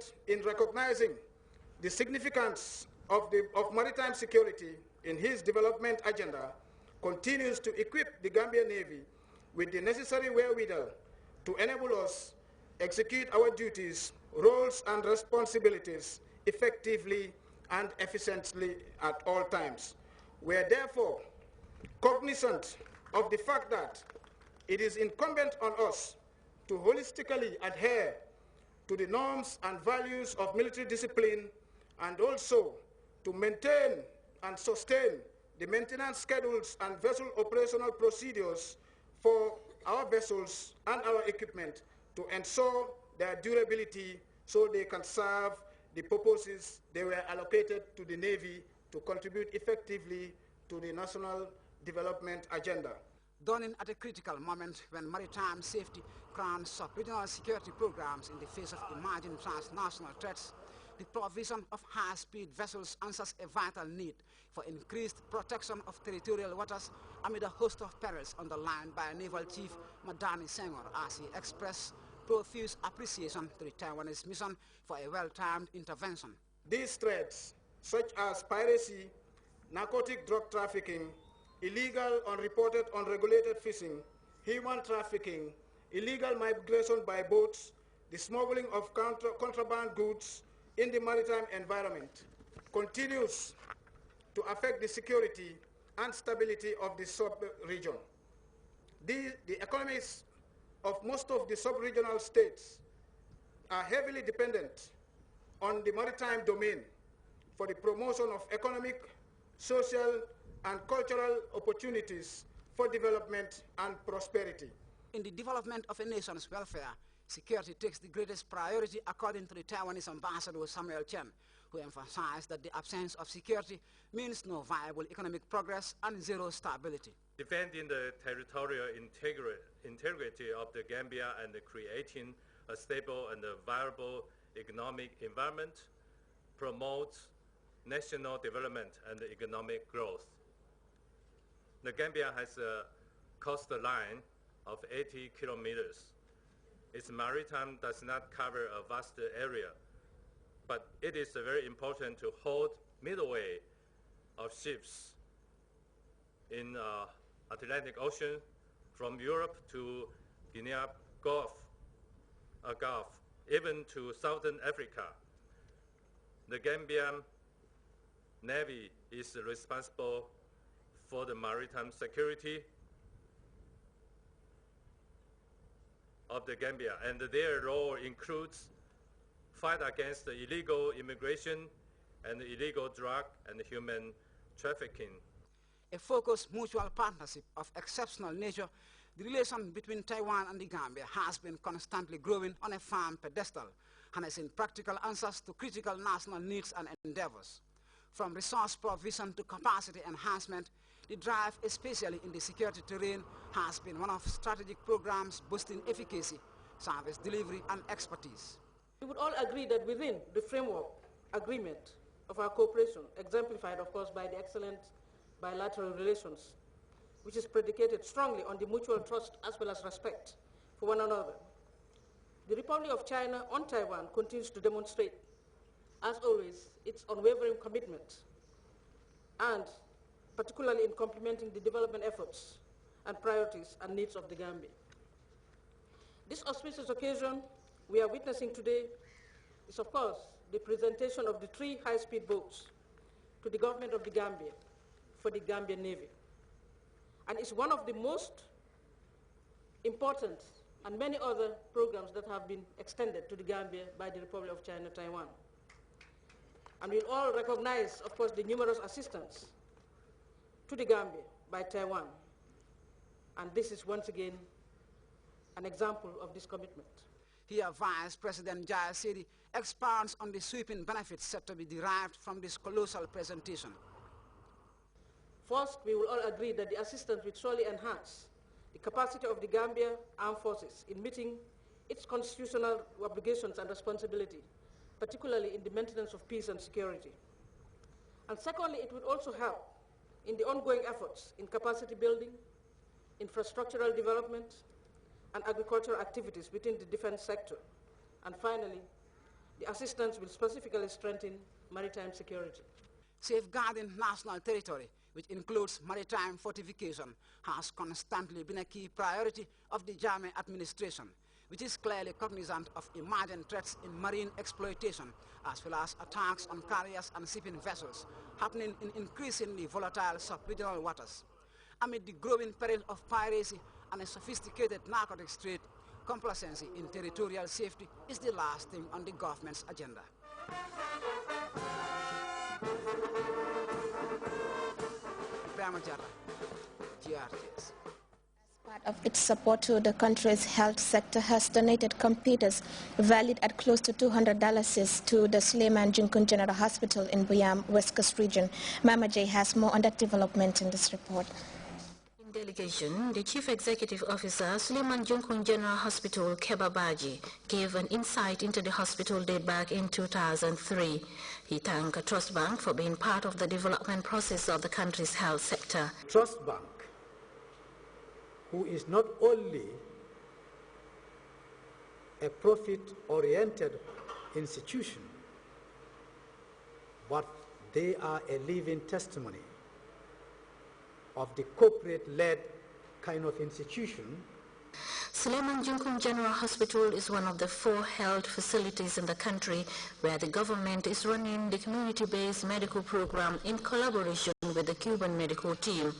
government, in recognizing the significance of maritime security in his development agenda, continues to equip the Gambia Navy with the necessary wherewithal to enable us execute our duties, roles, and responsibilities effectively and efficiently at all times. We are therefore cognizant of the fact that it is incumbent on us to holistically adhere to the norms and values of military discipline, and also to maintain and sustain the maintenance schedules and vessel operational procedures for our vessels and our equipment to ensure their durability so they can serve the purposes they were allocated to the Navy to contribute effectively to the national development agenda. Dawning at a critical moment when maritime safety crowns sub-regional security programs in the face of emerging transnational threats, the provision of high-speed vessels answers a vital need for increased protection of territorial waters amid a host of perils underlined by Naval Chief Madani Senghore as he expressed profuse appreciation to the Taiwanese mission for a well-timed intervention. These threats, such as piracy, narcotic drug trafficking, illegal, unreported, unregulated fishing, human trafficking, illegal migration by boats, the smuggling of contraband goods in the maritime environment, continues to affect the security and stability of the sub-region. The economies of most of the sub-regional states are heavily dependent on the maritime domain for the promotion of economic, social, and cultural opportunities for development and prosperity. In the development of a nation's welfare, security takes the greatest priority according to the Taiwanese ambassador Chen, who emphasized that the absence of security means no viable economic progress and zero stability. Defending the territorial integrity of the Gambia and creating a stable and viable economic environment promotes national development and economic growth. The Gambia has a coastline of 80 kilometers. Its maritime does not cover a vast area, but it is very important to hold midway of ships in Atlantic Ocean from Europe to Guinea Gulf, even to Southern Africa. The Gambian Navy is responsible for the maritime security of the Gambia, and their role includes fight against the illegal immigration and illegal drug and human trafficking. A focused mutual partnership of exceptional nature, the relation between Taiwan and the Gambia has been constantly growing on a firm pedestal and has seen practical answers to critical national needs and endeavors. From resource provision to capacity enhancement, the drive, especially in the security terrain, has been one of strategic programs boosting efficacy, service delivery, and expertise. We would all agree that within the framework agreement of our cooperation, exemplified, of course, by the excellent bilateral relations, which is predicated strongly on the mutual trust as well as respect for one another, the Republic of China on Taiwan continues to demonstrate, as always, its unwavering commitment, and particularly in complementing the development efforts and priorities and needs of the Gambia. This auspicious occasion we are witnessing today is, of course, the presentation of the 3 high-speed boats to the government of the Gambia for the Gambian Navy, and it's one of the most important and many other programs that have been extended to the Gambia by the Republic of China, Taiwan. And we all recognize, of course, the numerous assistance to the Gambia by Taiwan. And this is once again an example of this commitment. Here, Vice President Jahumpa expounds on the sweeping benefits set to be derived from this colossal presentation. First, we will all agree that the assistance will surely enhance the capacity of the Gambia Armed Forces in meeting its constitutional obligations and responsibility, particularly in the maintenance of peace and security. And secondly, it would also help in the ongoing efforts in capacity building, infrastructural development, and agricultural activities within the defense sector. And finally, The assistance will specifically strengthen maritime security. Safeguarding national territory, which includes maritime fortification, has constantly been a key priority of the Jammeh administration, which is clearly cognizant of emergent threats in marine exploitation, as well as attacks on carriers and shipping vessels happening in increasingly volatile sub-regional waters. Amid the growing peril of piracy and a sophisticated narcotics trade, complacency in territorial safety is the last thing on the government's agenda. Grts. Part of its support to the country's health sector has donated computers valued at close to $200 to the Sulayman Jankung General Hospital in Bwiam, West Coast region. Badjie has more on that development in this report. In delegation, the Chief Executive Officer, Sulayman Jankung General Hospital, Kebba Badjie, gave an insight into the hospital date back in 2003. He thanked Trust Bank for being part of the development process of the country's health sector. Trust Bank, who is not only a profit-oriented institution, but they are a living testimony of the corporate-led kind of institution. Sulayman Jankung General Hospital is one of the 4 health facilities in the country where the government is running the community-based medical program in collaboration with the Cuban medical team.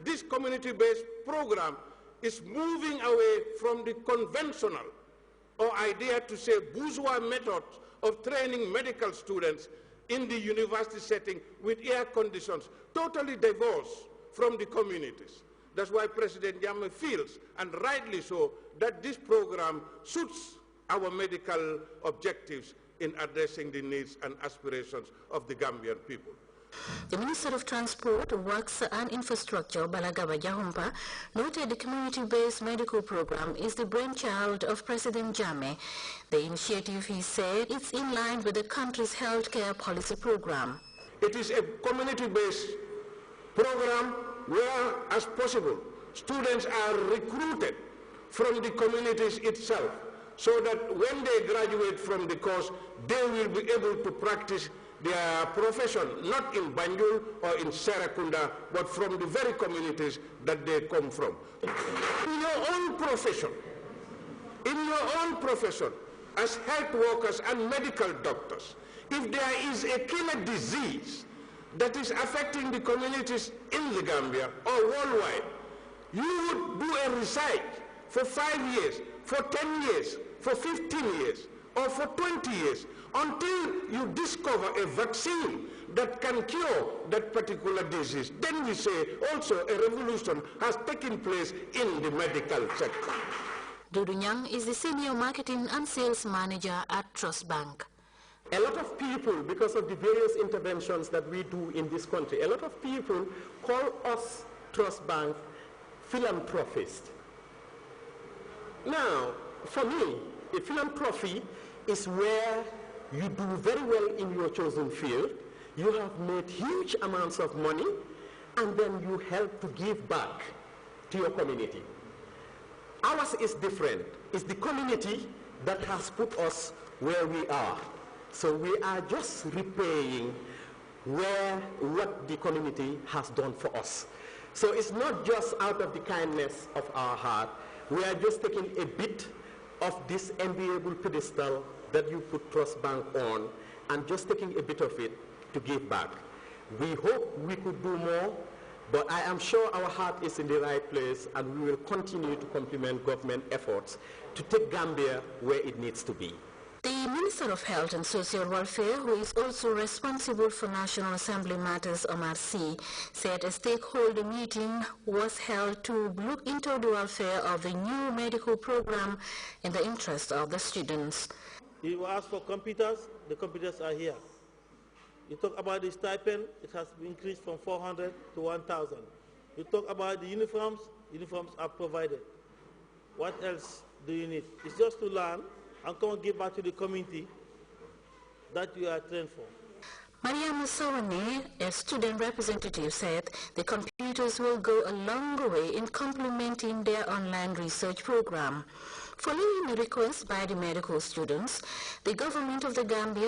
This community-based program is moving away from the conventional or idea to say bourgeois method of training medical students in the university setting with air conditions, totally divorced from the communities. That's why President Jammeh feels, and rightly so, that this program suits our medical objectives in addressing the needs and aspirations of the Gambian people. The Minister of Transport, Works and Infrastructure, Bala Jahumpa, noted the community-based medical program is the brainchild of President Jammeh. The initiative, he said, is in line with the country's healthcare policy program. It is a community-based program where, as possible, students are recruited from the communities itself, so that when they graduate from the course, they will be able to practice their profession, not in Banjul or in Serakunda, but from the very communities that they come from. In your own profession, as health workers and medical doctors, if there is a killer disease that is affecting the communities in the Gambia or worldwide, you would do a research for 5 years, for 10 years, for 15 years, or for 20 years, until you discover a vaccine that can cure that particular disease. Then we say also a revolution has taken place in the medical sector. Dudu Nyang is the Senior Marketing and Sales Manager at Trust Bank. A lot of people, because of the various interventions that we do in this country, a lot of people call us Trust Bank philanthropists. Now, for me, a philanthropy is where you do very well in your chosen field, you have made huge amounts of money, and then you help to give back to your community. Ours is different. It's the community that has put us where we are. So we are just repaying what the community has done for us. So it's not just out of the kindness of our heart. We are just taking a bit of this enviable pedestal that you put Trust Bank on and just taking a bit of it to give back. We hope we could do more, but I am sure our heart is in the right place, and we will continue to complement government efforts to take Gambia where it needs to be. The Minister of Health and Social Welfare, who is also responsible for National Assembly Matters, Omar C., said a stakeholder meeting was held to look into the welfare of the new medical program in the interest of the students. You ask for computers, the computers are here. You talk about the stipend, it has been increased from 400 to 1,000. You talk about the uniforms are provided. What else do you need? It's just to learn and come and give back to the community that you are trained for. Mariam Sawane, a student representative, said the computers will go a long way in complementing their online research program. Following a request by the medical students, the government of the Gambia